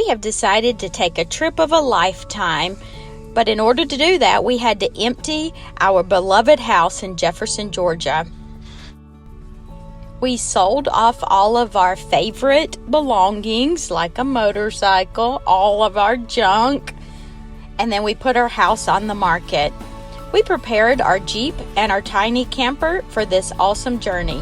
we have decided to take a trip of a lifetime. But in order to do that, we had to empty our beloved house in Jefferson, Georgia. We sold off all of our favorite belongings, like a motorcycle, all of our junk, and then we put our house on the market. We prepared our Jeep and our tiny camper for this awesome journey.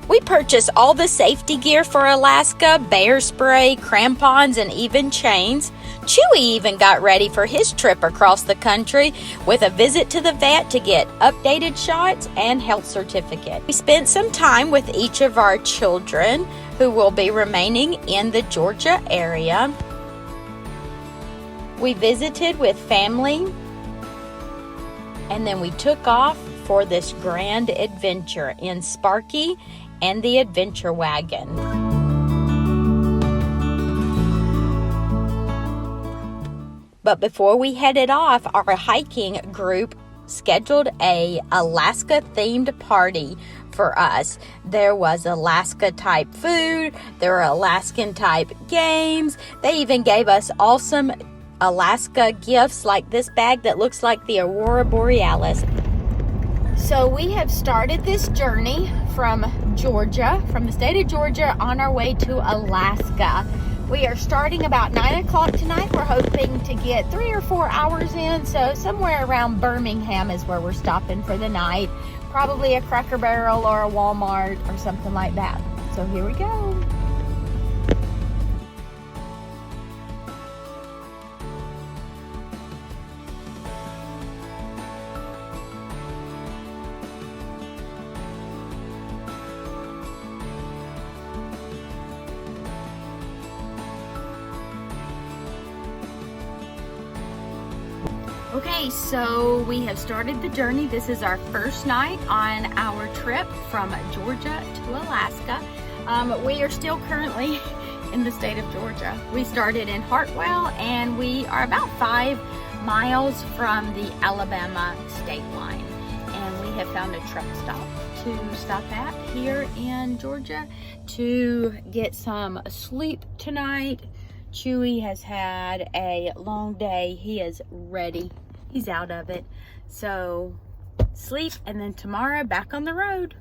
We purchased all the safety gear for Alaska, bear spray, crampons, and even chains. Chewy even got ready for his trip across the country with a visit to the vet to get updated shots and health certificate. We spent some time with each of our children who will be remaining in the Georgia area. We visited with family, and then we took off for this grand adventure in Sparky and the Adventure Wagon. But before we headed off, our hiking group scheduled a Alaska-themed party for us. There was Alaska-type food, there were Alaskan-type games. They even gave us awesome Alaska gifts like this bag that looks like the Aurora Borealis. So we have started this journey from Georgia, from the state of Georgia, on our way to Alaska. We are starting about 9 o'clock tonight. We're hoping to get 3 or 4 hours in, so somewhere around Birmingham is where we're stopping for the night. Probably a Cracker Barrel or a Walmart or something like that. So here we go. Okay, so we have started the journey. This is our first night on our trip from Georgia to Alaska. We are still currently in the state of Georgia. We started in Hartwell, and we are about 5 miles from the Alabama state line. And we have found a truck stop to stop at here in Georgia to get some sleep tonight. Chewy has had a long day. He is ready. He's out of it. So sleep, and then tomorrow back on the road.